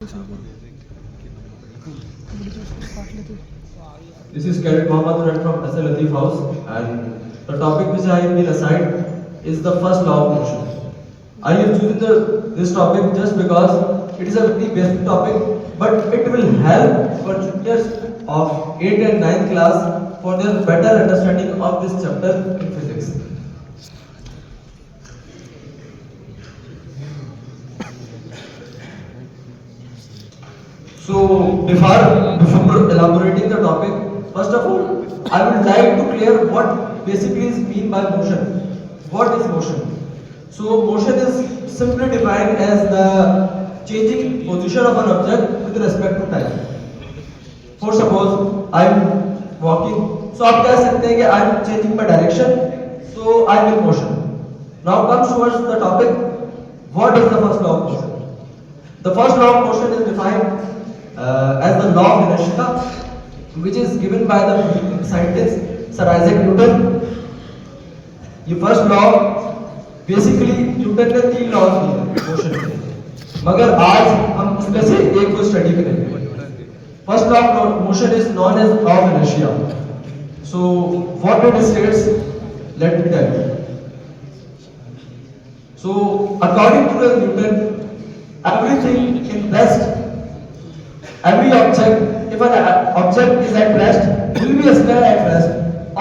This is Cadet Mohammad Red from SL Latif House, and the topic which I have been assigned is the first law of motion. I have chosen this topic just because it is a very basic topic, but it will help for juniors of 8th and 9th class for their better understanding of this chapter in physics. So, before elaborating the topic, first of all, I would like to clear what basically is mean by motion. What is motion? So, motion is simply defined as the changing position of an object with respect to time. For suppose I am walking, so आप कह सकते हैं कि I am changing my direction, so I am in motion. Now comes towards the topic. What is the first law of motion? The first law of motion is defined as the law of inertia, which is given by the scientist Sir Isaac Newton. ये first law basically Newton ने 3 laws दिए motion के, मगर आज हम उसमें से एक को स्टडी करेंगे. First law of motion is known as law of inertia. So what it states, let me tell you. So according to Newton, everything in rest, every object, if an object is at rest, will be still at rest,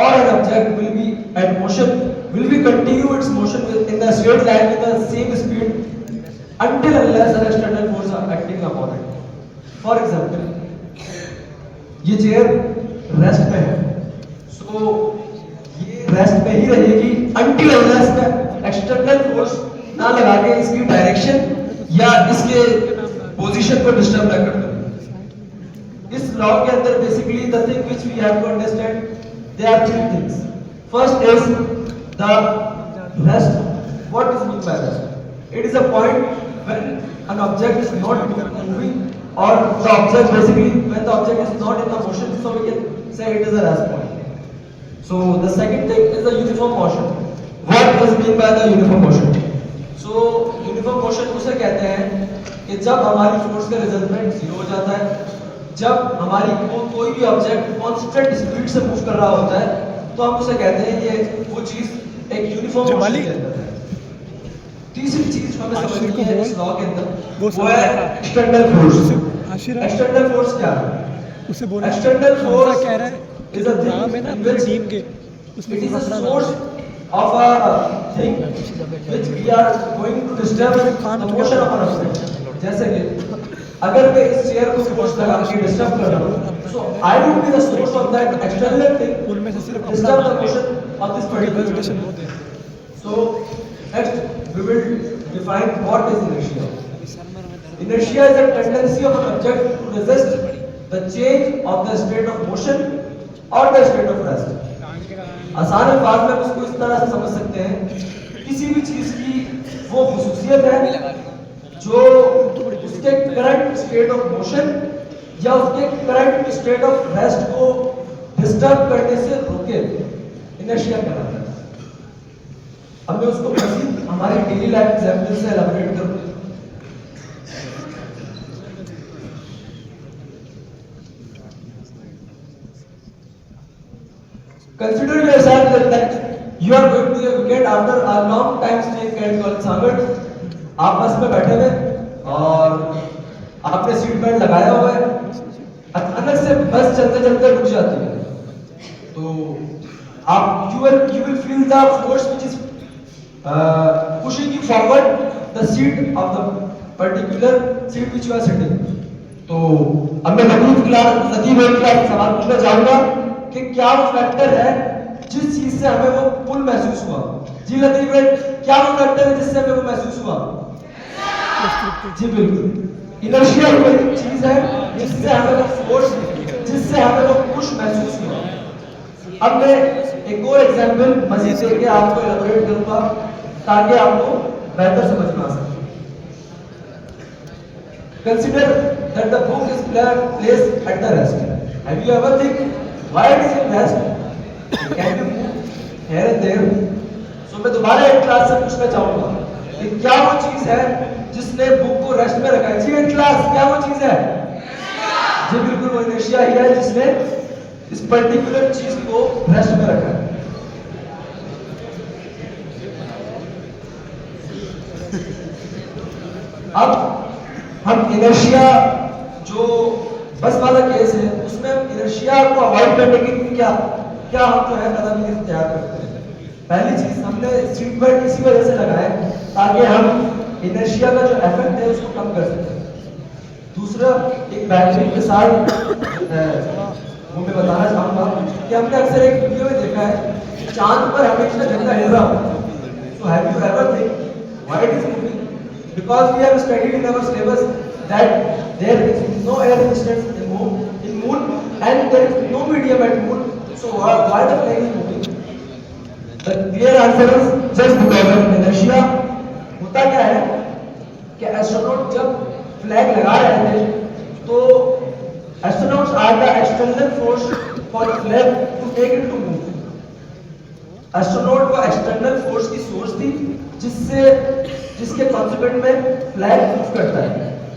or an object will be at motion, will be continue its motion in the straight line with the same speed until unless an external force are acting upon it. For example, ये chair rest में है, so ये rest में ही रहेगी until unless the external force ना लगा के इसकी डायरेक्शन या इसके पोजीशन को डिस्टर्ब ना कर दे. इस लॉ के अंदर basically the thing which we have to understand, there are 3 things. First is the rest. What is mean by rest? It is a point when an object is not moving, or the object basically when the object is not in the motion, so we can say it is a rest point. So the second thing is the uniform motion. What is mean by the uniform motion? So uniform motion उसे कहते हैं कि जब हमारी force का resultant 0 हो जाता है, जब हमारी कोई भी ऑब्जेक्ट कांस्टेंट स्पीड से मूव कर रहा होता है, तो हम उसे कहते हैं ये वो चीज एक यूनिफॉर्म मोशन के अंदर है. तीसरी चीज जो हमें समझनी है इस लॉ के अंदर, वो है एक्सटर्नल फोर्स. एक्सटर्नल फोर्स क्या है? उसे बोला एक्सटर्नल फोर्स कह रहा है इज अ नाम है ना अपनी टीम के, उसमें it is a source of a thing which we are going to disturb the motion of an object. जैसे कि अगर मैं इस चेयर को फोर्स लगा के डिस्टर्ब कर रहा हूँ, so I would be the source of that external thing उनमें से सिर्फ disturb the motion of this particular object. So next we will define what is inertia. Inertia is a tendency of an object to resist the change of the state of motion or the state of rest. आसान अल्फाज में उसको इस तरह से समझ सकते हैं, किसी भी चीज की वो खुसूसियत है जो उसके करंट स्टेट ऑफ मोशन या उसके करंट स्टेट ऑफ रेस्ट को डिस्टर्ब करने से रोके, इनर्शिया कहलाता है. अब मैं उसको मजीद हमारे डेली लाइफ एग्जांपल से एलाबोरेट करूंगा. Consider yourself that you are going to your weekend after a long time staying at college Sangat. आप बस में बैठे हुए और आपने सीट बेल्ट लगाया हुआ है, अचानक से बस चलते चलते रुक जाती है, तो आप you will feel the force which is pushing you forward the seat of the particular seat which you are sitting. तो अब मैं लतीफ भाई सवाल पूछना चाहूंगा कि क्या वो फैक्टर है जिस चीज से हमें वो पुल महसूस हुआ. जी लतीफ भाई, क्या वो फैक्टर है जिससे हमें वो महसूस हुआ? जी बिल्कुल, इनर्शिया कोई चीज है जिससे हमें वो फोर्स, जिससे हमें वो पुश महसूस हुआ. अब मैं एक और एग्जांपल मजीद देके आपको एलाबोरेट करूंगा ताकि आपको बेहतर समझ में आ सके. Consider that the book is placed at the rest. Have you ever think why it is in rest? Can you move here and there? So मैं दोबारा एक क्लास से पूछना चाहूंगा कि क्या वो चीज है जिसने बुक को रेस्ट में रखा है? जी इन क्लास, क्या वो चीज है? जी बिल्कुल वो इनर्शिया ही है जिसने इस पर्टिकुलर चीज को रेस्ट में रखा है। अब हम इनर्शिया जो बस वाला केस है उसमें हम इनर्शिया को अवॉइड करने के लिए क्या क्या हम जो है कदम इख्तियार करते हैं। पहली चीज हमने सीट बेल्ट इसी वजह से लगाया ताकि हम इनर्शिया का जो इफेक्ट है उसको कम कर सकें। दूसरा, एक बैटरी के साथ वो मैं बताना चाहूंगा कि हमने अक्सर एक वीडियो में देखा है कि चांद पर हमेशा झंडा हिल रहा होता है। So have you ever think why it is moving? Because we have studied in our syllabus that there is no air resistance in moon and there is no medium at moon. So why the flag is moving? The clear answer is just because of inertia. होता क्या है कि astronaut जब flag लगा रहे थे तो astronauts are the external force for the flag to take it to move. Astronaut को एक्सटर्नल फोर्स की सोर्स थी जिसके कॉन्सिक्वेंट में फ्लैग मूव करता है।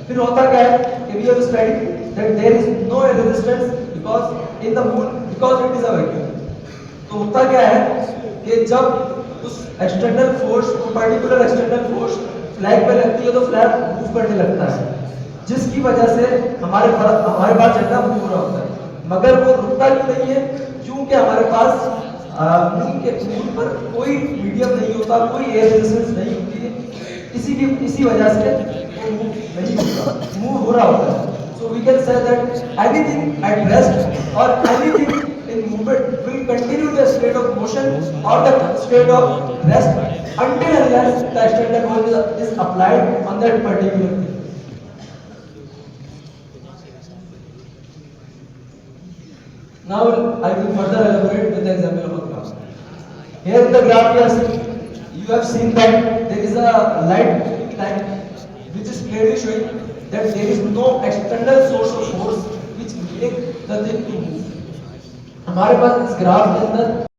फिर होता क्या है कि we have studied that there is no air resistance because in the moon because it is a vacuum. तो होता क्या है कि जब उस एक्सटर्नल फोर्स को पर्टिकुलर एक्सटर्नल फोर्स फ्लैग पे लगती है तो फ्लैग मूव करने लगता है, जिसकी वजह से हमारे पास झंडा मूव हो रहा होता है। मगर वो रुकता क्यों नहीं है? क्योंकि हमारे पास मून पर कोई मीडियम नहीं होता, कोई एयर रेजिस्टेंस नहीं होती है, इसी वजह से वो मूव नहीं होता, मूव हो रहा होता है। So we can say that anything at rest और anything in movement will continue the state of motion और the state of rest until unless the external force is applied on that particular thing. Now I will further elaborate with the example of a graph. Here in the graph you have seen that there is a light tank which is clearly showing that there is no external source of force which make the thing to move. हमारे पास इस graph के अंदर